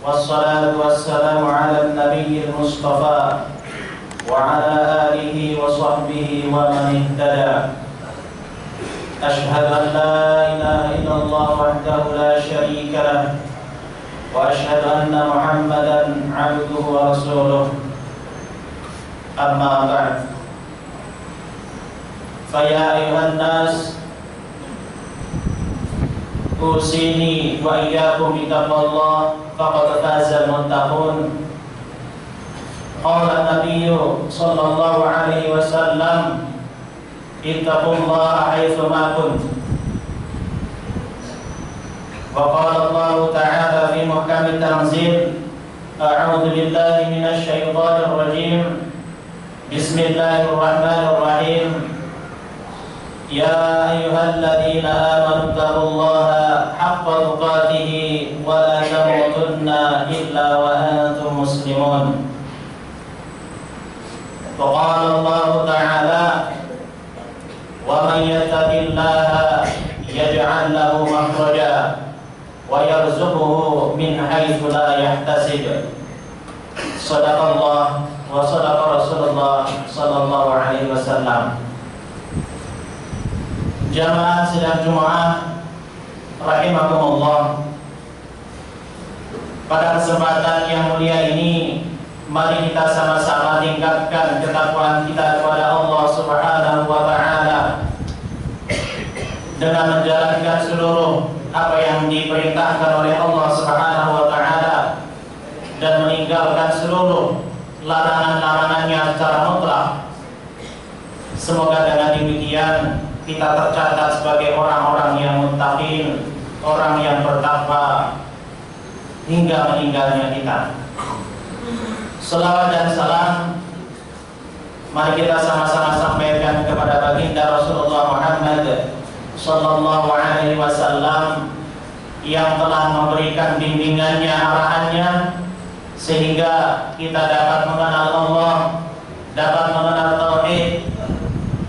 والصلاة والسلام على النبي المصطفى وعلى آله وصحبه ومن اهتدى. أشهد أن لا إله إلا الله وحده لا شريك له وأشهد أن محمدا عبده ورسوله. أما بعد، فيا أيها الناس أوصيني وإياكم بتقوى الله فقد فاز المتقون. قال النبي صلى الله عليه وسلم اتقوا الله حيثما كنتم. وقال الله تعالى في محكم التنزيل أعوذ بالله من الشيطان الرجيم بسم الله الرحمن الرحيم يا أيها الذين آمنوا اتقوا الله حق تقاته ولا تموتن إلا وأنتم مسلمون. وقال الله تعالى ومن يتق الله يجعل له مخرجا ويرزقه من حيث لا يحتسب. صدق الله وصدق رسول الله صلى الله عليه وسلم. Jamaah sidang Jumat rahimakumullah, pada kesempatan yang mulia ini mari kita sama-sama tingkatkan ketakwaan kita kepada Allah Subhanahu wa taala dengan menjalankan seluruh apa yang diperintahkan oleh Allah Subhanahu wa taala dan meninggalkan seluruh larangan-larangannya secara mutlak. Semoga dengan demikian kita tercatat sebagai orang-orang yang muttaqin, orang yang bertakwa hingga meninggalnya kita. Selawat dan salam mari kita sama-sama sampaikan kepada baginda Rasulullah Muhammad sallallahu alaihi wasallam yang telah memberikan bimbingannya, arahannya, sehingga kita dapat mengenal Allah, dapat mengenal tauhid,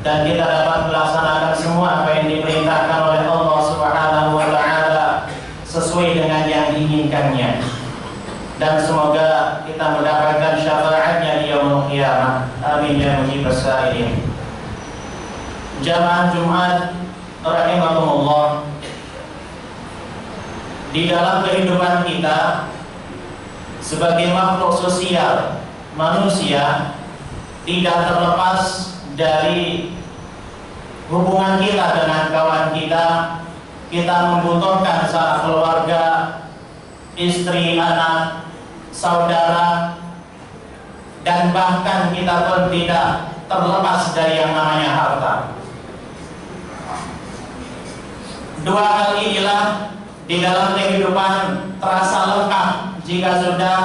dan kita dapat melaksanakan semua apa yang diperintahkan oleh Allah Subhanahu wa taala sesuai dengan yang diinginkannya. Dan semoga kita mendapatkan syafaatnya di yaumul qiyamah. Amin ya mujibas sa'ilin. Jamaah Jumat rahimakumullah, di dalam kehidupan kita sebagai makhluk sosial, manusia tidak terlepas dari hubungan kita dengan kawan kita. Kita membutuhkan sanak keluarga, istri, anak, saudara, dan bahkan kita pun tidak terlepas dari yang namanya harta. Dua hal inilah di dalam kehidupan terasa lengkap jika sudah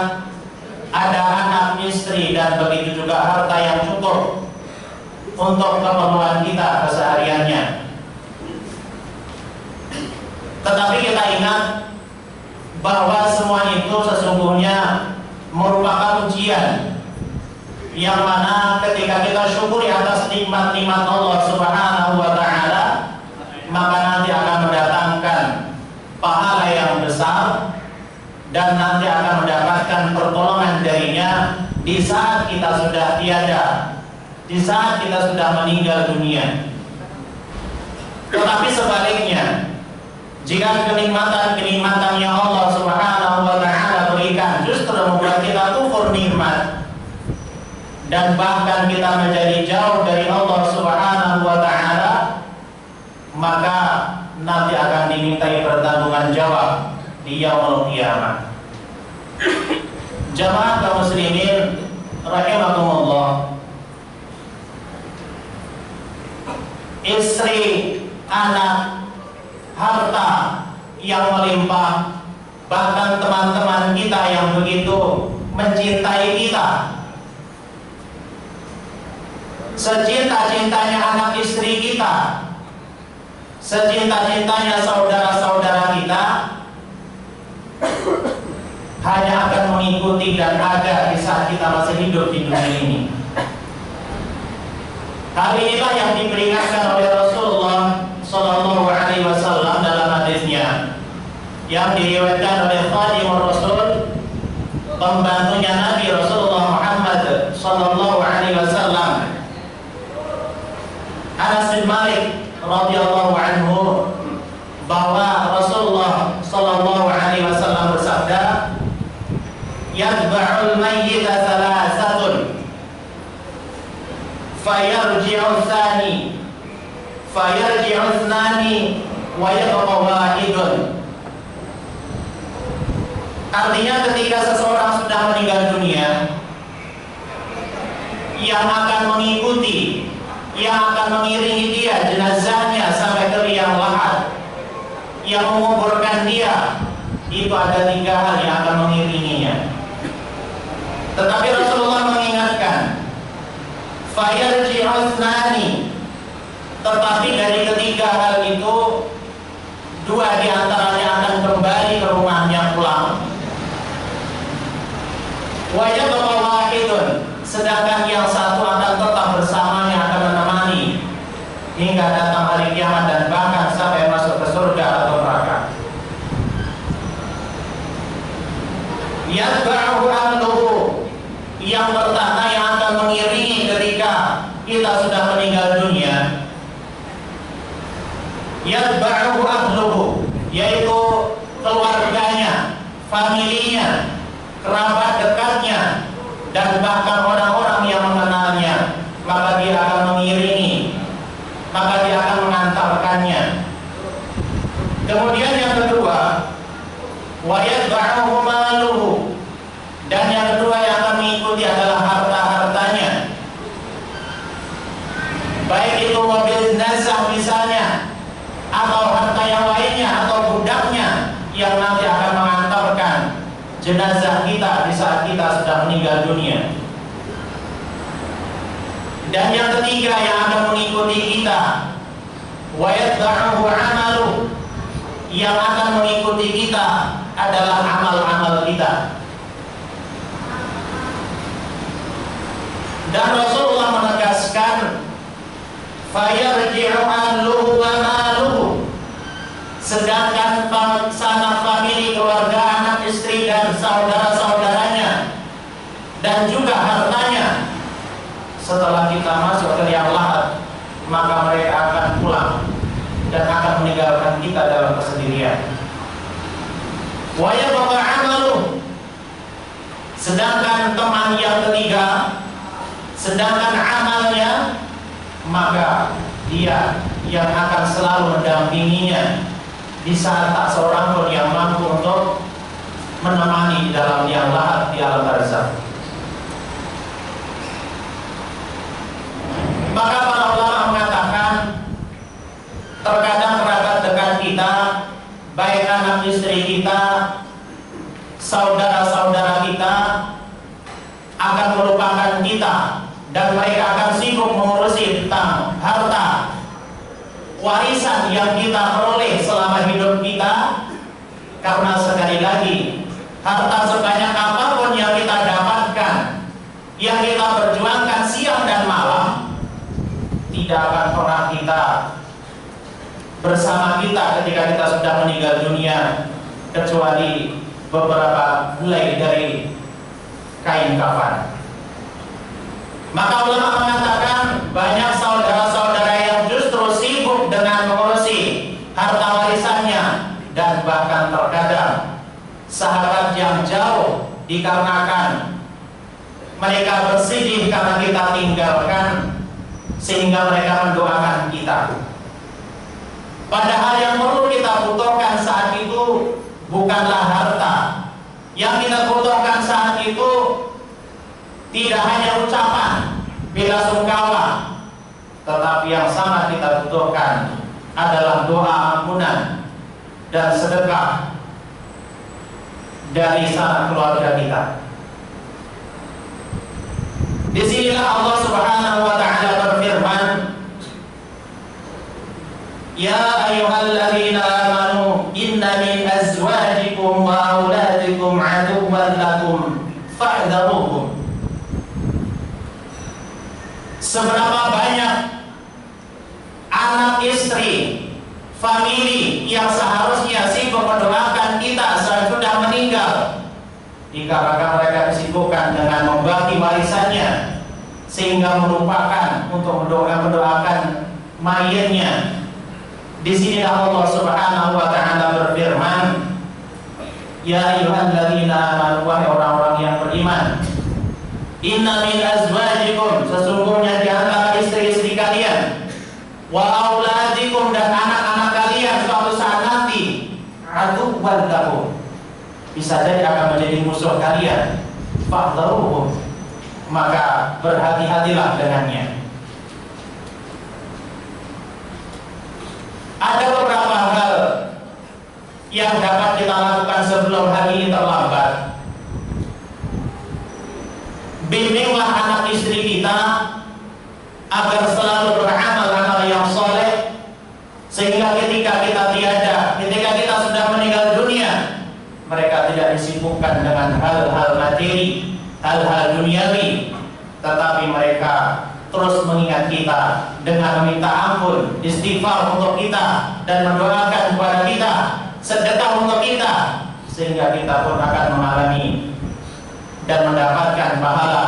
ada anak, istri, dan begitu juga harta yang cukup untuk keperluan kita kesehariannya. Tetapi kita ingat bahwa semua itu sesungguhnya merupakan ujian, yang mana ketika kita syukuri atas nikmat-nikmat Allah Subhanahu wa taala, maka nanti akan mendatangkan pahala yang besar dan nanti akan mendapatkan pertolongan darinya di saat kita sudah tiada, di saat kita sudah meninggal dunia. Tetapi sebaliknya, jika kenikmatan-kenikmatan yang Allah Subhanahu wa taala berikan justru membuat kita kufur nikmat dan bahkan kita menjadi jauh dari Allah Subhanahu wa taala, maka nanti akan dimintai pertanggungan jawab di yaumul qiyamah. Jamaah kaum muslimin rahimakumullah, istri, anak, harta yang melimpah, bahkan teman-teman kita yang begitu mencintai kita, secinta-cintanya anak istri kita, secinta-cintanya saudara-saudara kita, hanya akan mengikuti dan ada di saat kita masih hidup di dunia ini. Hal inilah yang diperingatkan oleh Rasulullah Sallallahu Alaihi Wasallam dalam hadisnya yang diriwayatkan oleh Khadimur Rasul pembantunya Nabi Rasulullah Muhammad sallallahu alaihi wasallam, Anas bin Malik radhiyallahu anhu, bahwa Rasulullah sallallahu alaihi wasallam bersabda, "Yadba'ul mayyita thalathatun, fayarji'u tsani, fayarji'u thnani, wa yabqa wahidun." Artinya ketika seseorang sudah meninggal dunia, yang akan mengikuti, yang akan mengiringi dia jenazahnya sampai ke liang lahat, yang menguburkan dia, itu ada 3 hal yang akan mengiringinya. Tetapi Rasulullah mengingatkan, fayarji'u thnani, tetapi dari ketiga hal itu 2 di antaranya akan kembali ke rumahnya pulang. Wa yabqa wahidun, sedangkan yang satu akan tetap bersamanya, akan menemani hingga datang hari kiamat dan bahkan sampai masuk ke surga atau neraka. Yatba'uhu ahluhu, yang pertama yang akan mengiringi ketika kita sudah meninggal dunia. Yatba'uhu ahluhu, yaitu keluarganya, familinya, kerabat dekatnya, dan bahkan orang-orang yang mengenalnya, maka dia akan mengiringi, maka dia akan mengantarkannya. Kemudian yang kedua, wa yatba'uhu maluhu, dan yang kedua yang akan mengikuti adalah harta-hartanya, baik itu mobil jenazah misalnya, atau harta yang lainnya, atau budaknya yang nanti akan mengantarkan jenazah kita di saat kita sudah meninggal dunia. Dan yang ketiga yang akan mengikuti kita, wa yatba'uhu 'amaluh, yang akan mengikuti kita adalah amal-amal kita. Dan Rasulullah menegaskan, fayarji'u ahluhu wa maluhu, sedangkan sanak famili, keluarga, anak, istri, dan saudara-saudaranya, dan juga hartanya, setelah kita masuk ke liang lahat, maka mereka akan pulang dan akan meninggalkan kita dalam kesendirian. Wa yabqa 'amaluh, sedangkan teman yang ketiga, sedangkan amalnya, maka dia yang akan selalu mendampinginya di saat tak seorang pun yang mampu untuk menemani di dalam liang lahat di alam barzakh. Maka para ulama mengatakan, terkadang kerabat dekat kita, baik anak istri kita, saudara-saudara kita, akan melupakan kita, dan mereka akan sibuk mengurusi tentang harta warisan yang kita peroleh selama hidup kita. Karena sekali lagi, harta sebanyak apapun yang kita dapatkan, yang kita berjuangkan siang dan malam, tidak akan pernah kita bersama kita ketika kita sudah meninggal dunia, kecuali beberapa helai dari kain kafan. Maka ulama mengatakan, banyak saudara-saudara yang justru sibuk dengan mengurusi harta warisannya, dan bahkan terkadang sahabat yang jauh dikarenakan mereka bersedih karena kita tinggalkan, sehingga mereka mendoakan kita. Padahal yang perlu kita butuhkan saat itu bukanlah harta. Yang kita butuhkan saat itu tidak hanya ucapan bela sungkawa, tetapi yang sangat kita butuhkan adalah doa ampunan dan sedekah dari sanak keluarga kita. Disinilah Allah Subhanahu wa ta'ala berfirman, ya ayyuhalladzina amanu inna min azwajikum wa auladikum aduwwan lakum fa'dharuhum. Seberapa banyak anak, istri, famili yang seharusnya sibuk mendoakan kita saat sudah meninggal, dikarenakan mereka disibukkan dengan membagi warisannya sehingga melupakan untuk mendoakan mayatnya. Di sini Allah Subhanahu wa taala berfirman, ya ayyuhalladzina amanu, wahai orang-orang yang beriman, inna min azwajikum, sesungguhnya di antara istri-istri kalian, wa auladikum, dan anak-anak kalian suatu saat nanti, aduwwan lakum, bisa jadi akan menjadi musuh kalian, fahdharuhum, maka berhati-hatilah dengannya. Ada beberapa hal yang dapat kita lakukan sebelum hari ini terlambat. Bimbinglah anak istri kita agar selalu beramal-amal yang soleh, sehingga ketika kita tiada, ketika kita sudah meninggal dunia, mereka tidak disibukkan dengan hal-hal materi, hal-hal duniawi, tetapi mereka terus mengingat kita dengan meminta ampun, istighfar untuk kita, dan mendoakan kepada kita, sedekah untuk kita, sehingga kita pun akan mengalami dan mendapatkan pahala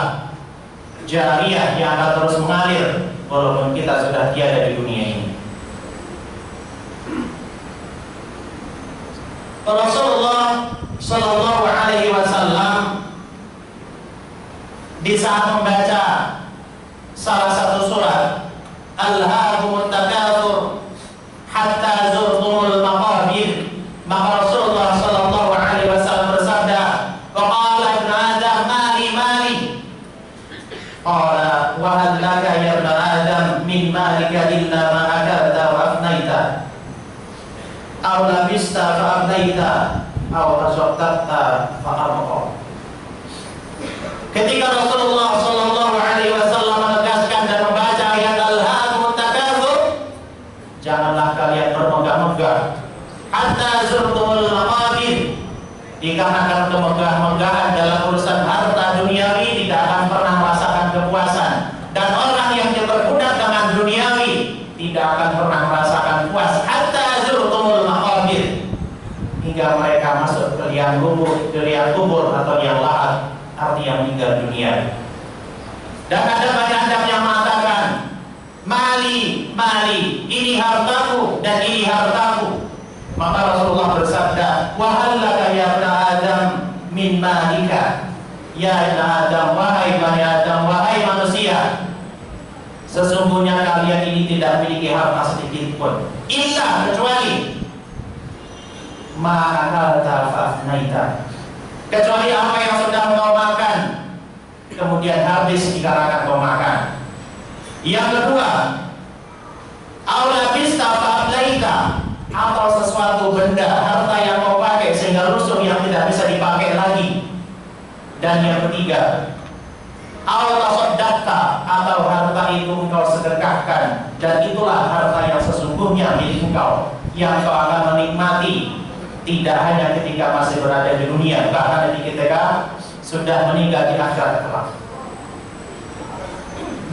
jariyah yang akan terus mengalir walaupun kita sudah tiada di dunia ini. Rasulullah Shallallahu Alaihi Wasallam di saat membaca salah satu surat, Alhaakumut takatsur hatta zurtumul maqabir, maka Rasulullah Shallallahu Alaihi Wasallam bersabda, "Qala ibnu Adam, mali mali." Qala wa hal laka ya ibnu Adam min malika illa ma akalta wa afnaita, aw labista fa afnaita, aw tasaddaqta fa abqa. Ketika Rasulullah Shallallahu Alaihi Wasallam menegaskan dan membaca ayat Alhaakumut takatsur, janganlah kalian bermegah-megah hatta zurtumul maqabir, dikarenakan kemegah-megahan dalam urusan harta duniawi tidak akan pernah merasakan kepuasan, dan orang yang berbudak dengan duniawi tidak akan pernah merasakan puas hatta zurtumul maqabir, hingga mereka masuk ke liang kubur atau liang lahat, artinya meninggal dunia. Dan ada banyak yang mengatakan, mali, mali, ini hartaku dan ini hartaku. Maka Rasulullah bersabda, wa hal laka ya ibnu Adam min malika, ya ibnu Adam, wahai bani Adam, wahai manusia, sesungguhnya kalian ini tidak memiliki harta sedikit pun, illa, kecuali ma akalta fa afnaita, kecuali apa yang sudah kau makan kemudian habis dikarenakan kau makan. Yang kedua, aula bista fa afnaita, atau sesuatu benda, harta yang kau pakai sehingga rusuh yang tidak bisa dipakai lagi. Dan yang ketiga, aula tasaddaqta, atau harta itu engkau sedekahkan, dan itulah harta yang sesungguhnya milik engkau, yang kau akan menikmati tidak hanya ketika masih berada di dunia, bahkan ketika sudah meninggal di akhirat kelak.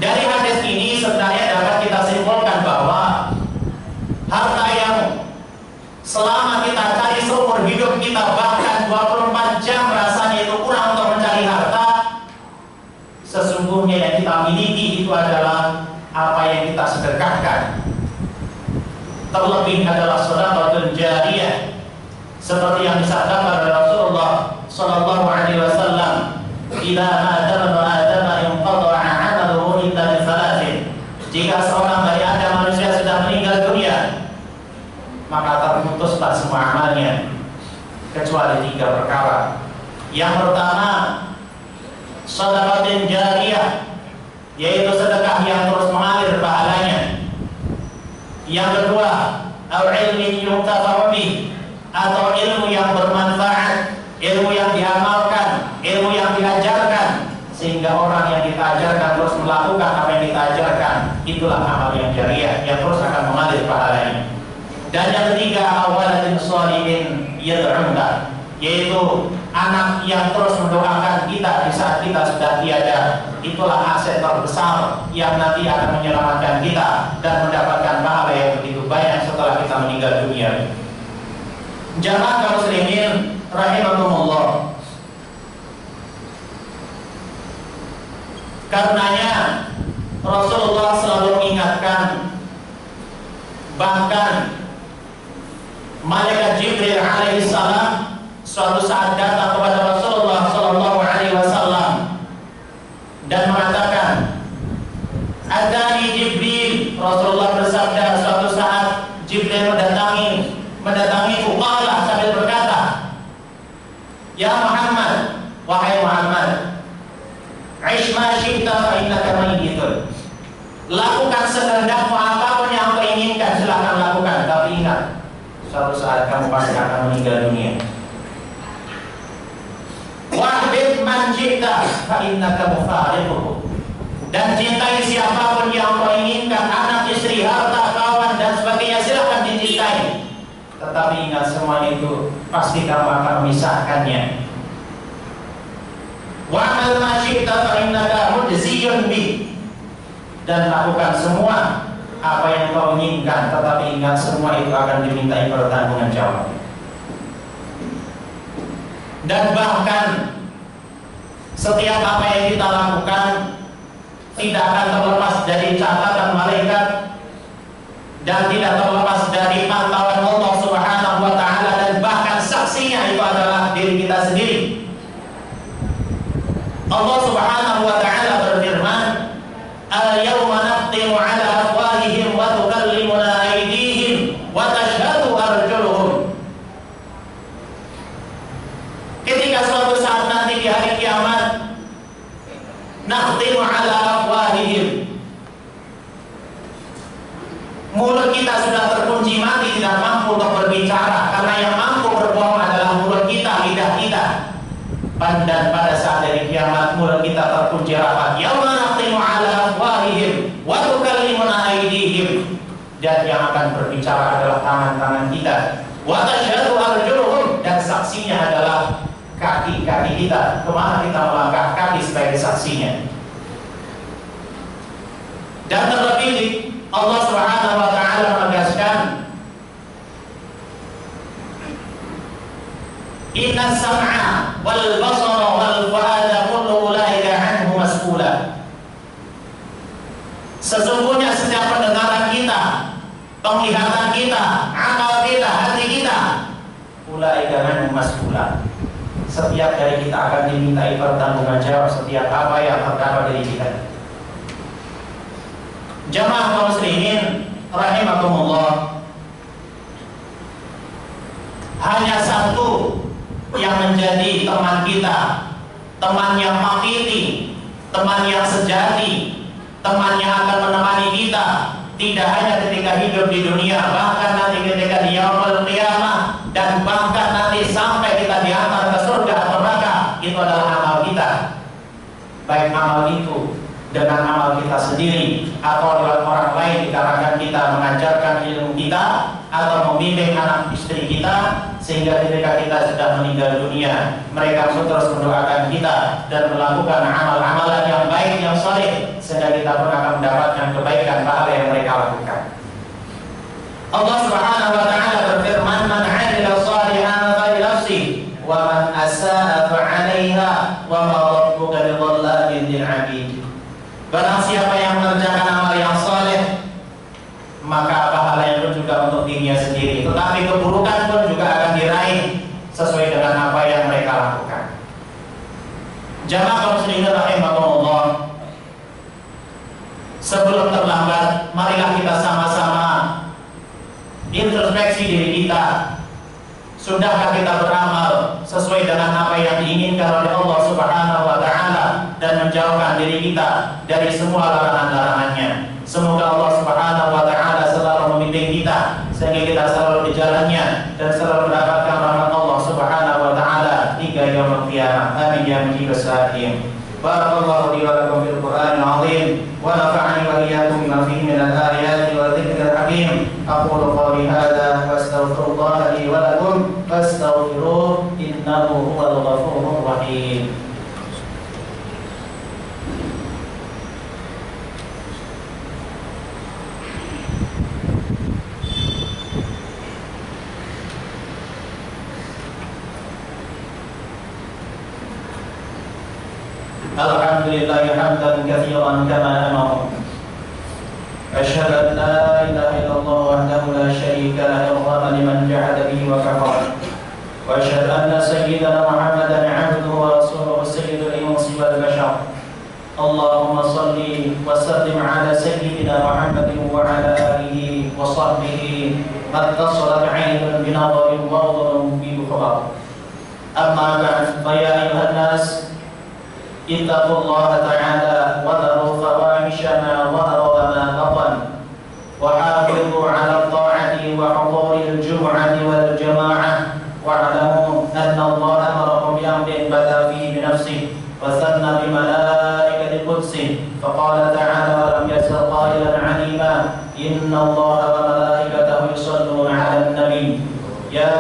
Dari hadis ini sebenarnya dapat kita simpulkan bahwa harta yang selama kita cari seumur hidup kita, bahkan 24 jam rasanya itu kurang untuk mencari harta, sesungguhnya yang kita miliki itu adalah apa yang kita sedekahkan. Terlebih adalah sedekah jariyah, seperti yang disabdakan oleh Rasulullah Sallallahu Alaihi Wasallam, "Idza mata ibnu Adam inqata'a 'amaluhu illa bi thalathin." Jika seorang dari Adam manusia sudah meninggal dunia, maka terputuslah semua amalnya kecuali 3 perkara. Yang pertama, sedekah jariyah, yaitu sedekah yang terus mengalir pahalanya. Yang kedua, au ilmin yuntafa'u bih, atau ilmu yang bermanfaat, ilmu yang diamalkan, ilmu yang diajarkan, sehingga orang yang kita ajarkan terus melakukan apa yang kita ajarkan. Itulah amal yang jariyah yang terus akan mengalir pahalanya. Dan yang ketiga, awaladin sholihin yad'una, yaitu anak yang terus mendoakan kita di saat kita sudah tiada. Itulah aset terbesar yang nanti akan menyelamatkan kita dan mendapatkan pahala yang begitu banyak setelah kita meninggal dunia. Jamaah kaum muslimin rahimakumullah, Karenanya Rasulullah selalu mengingatkan, bahkan malaikat Jibril alaihissalam suatu saat datang kepada Rasulullah sallallahu alaihi wasallam dan mengatakan, "Atani Jibril." Rasulullah bersabda, suatu saat Jibril mendatangiku, qala, sambil berkata, "Ya Muhammad, wahai Muhammad, ish ma syi'ta fa innaka mayyitun." Lakukan sekehendakmu, apapun yang kau inginkan silakan lakukan, tapi ingat, suatu saat kamu pasti akan meninggal dunia. Wahbib man syi'ta fa innaka mufariquhu. Dan cintai siapapun yang kau inginkan, anak, istri, harta, kawan dan sebagainya, silakan dicintai. Tetapi ingat, semua itu pasti kamu akan memisahkannya. Wa'mal ma syi'ta fa innaka mujziyun bih. Dan lakukan semua apa yang kau inginkan, tetapi ingat, semua itu akan dimintai pertanggungan jawab. Dan bahkan setiap apa yang kita lakukan tidak akan terlepas dari catatan malaikat dan tidak terlepas dari pantauan Allah Subhanahu wa taala, dan bahkan saksinya itu adalah diri kita sendiri. Allah Subhanahu wa taala berfirman, "Al-yawma naqtimu 'ala afwahihim wa tukallimuna aydihim wa tashhadu arjuluhum." Ketika suatu saat nanti di hari kiamat, naqtimu 'ala afwahihim, mulut kita sudah terkunci mati, tidak mampu untuk berbicara, karena yang mampu berbohong adalah mulut kita, lidah kita. Dan pada saat dari kiamat, mulut kita terkunci rapat. Yauma naqtimu 'ala afwahihim wa tukallimuna aydihim. Dan yang akan berbicara adalah tangan-tangan kita. Wa tashhadu arjuluhum, dan saksinya adalah kaki-kaki kita. Kemana kita melangkah, kaki sebagai saksinya. Dan terlebih Allah Subhanahu wa taala menegaskan, "Inna sam'a wal basara wal fu'ada kullu ulaika 'anhu mas'ula." Sesungguhnya setiap pendengaran kita, penglihatan kita, akal kita, hati kita, ulaika 'anhu mas'ula. Setiap dari kita akan dimintai pertanggungan jawab setiap apa yang terdapat dari kita. Jamaah kaum muslimin rahimakumullah, hanya satu yang menjadi teman kita, teman yang hakiki, teman yang sejati, teman yang akan menemani kita, tidak hanya ketika hidup di dunia, bahkan nanti ketika di yaumul qiyamah, dan bahkan nanti sampai kita diantar ke surga atau neraka. Itu adalah amal kita, baik amal itu dengan amal kita sendiri atau lewat orang lain, dikarenakan kita mengajarkan ilmu kita atau membimbing anak istri kita, sehingga ketika kita sudah meninggal dunia, mereka terus mendoakan kita dan melakukan amal-amalan yang baik, yang saleh, sehingga kita pun akan mendapatkan kebaikan pahala yang mereka lakukan. Allah Subhanahu wa taala berfirman, "Man 'amila shalihan falinafsihi wa man asaa fa 'alaiha wa ma rabbuka bidhallamin lil 'abid." Barang siapa yang mengerjakan amal yang saleh, maka pahalanya pun juga untuk dirinya sendiri, tetapi keburukan pun juga akan diraih sesuai dengan apa yang mereka lakukan. Jamaah kaum muslimin rahimakumullah, sebelum terlambat, marilah kita sama-sama introspeksi diri kita. Sudahkah kita beramal sesuai dengan apa yang diinginkan oleh Allah Subhanahu wa taala dan menjauhkan diri kita dari semua larangan-larangannya? Semoga Allah Subhanahu wa taala selalu membimbing kita sehingga kita selalu di jalannya dan selalu mendapatkan rahmat Allah Subhanahu wa taala hingga yaumul qiyamah. Amin ya mujibas sa'ilin. Barakallahu li wa lakum fil Qur'anil 'azim wa nafa'ani wa iyyakum bima fihi min al-ayati wa dhikril hakim. Aqulu qawli hadza wa astaghfirullah li wa lakum fastaghfiruhu innahu huwal ghafurur rahim. Alhamdulillah hamdan katsiran kama amara. Asyhadu an la ilaha illallah wahdahu la syarika lahu wa liman jahada bihi wa kafara. Wa asyhadu anna sayyidana Muhammadan 'abduhu wa rasuluhu sayyidul insi wal bashar. Allahumma salli wa sallim ala sayyidina Muhammadin wa ala alihi wa sahbihi mattasalat 'ainun bi nadharin wa udhunun bi khabar. Amma ba'd, fa ya ayyuhan nas ittaqullaha ta'ala wa dharu fawahisha ma dhahara wa ma batan wa hafizu 'ala at-ta'ati wa huduril jum'ati wal jama'ah wa'lamu anna Allaha amarakum bi amrin bada fihi bi nafsihi wa sanna bi malaikati qudsihi faqala ta'ala wa lam yazal qailan 'alima inna Allaha wa malaikatahu yusalluna 'alan nabi ya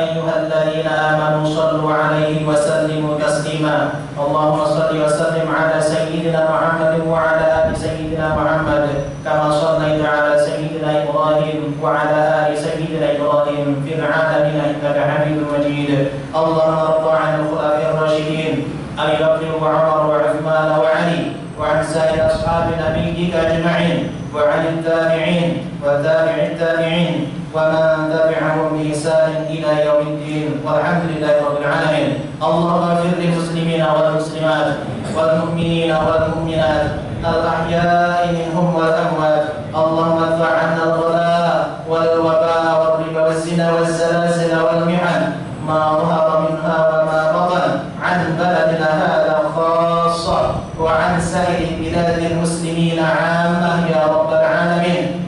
ayyuhalladzina amanu sallu 'alaihi wa sallimu taslima. Allahumma salli wa sallim 'ala sayyidina Muhammadin wa 'ala ali sayyidina Muhammad kama shallaita 'ala sayyidina Ibrahim wa 'ala ali sayyidina Ibrahim fil 'alamin innaka Hamidum Majid. Allahumma arda 'an al-khulafa'ir rasyidin Abi Bakr wa Umar wa Uthman wa Ali wa 'an sa'ir ashabi nabiyyika ajma'in wa 'an at-tabi'in wa tabi'it tabi'in ومن تبعهم بإحسان إلى يوم الدين والحمد لله رب العالمين. اللهم اغفر للمسلمين والمسلمات والمؤمنين والمؤمنات الأحياء منهم والأموات. اللهم ادفع عنا الغلاء والوباء والربا والزنا والزلازل والمحن ما ظهر منها وما بطن عن بلدنا هذا خاصة وعن سائر بلاد المسلمين عامة يا رب العالمين.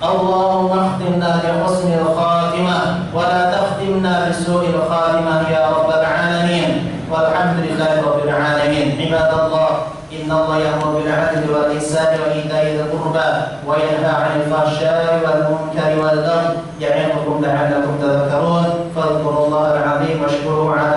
اللهم اختمنا بحسن الخاتمة ولا تختمنا بسوء الخاتمة يا رب العالمين والحمد لله رب العالمين. عباد الله إن الله يأمر بالعدل والإحسان وإيتاء ذي القربى وينهى عن الفحشاء والمنكر والبغي يعظكم لعلكم تذكرون فاذكروا الله العظيم واشكروه على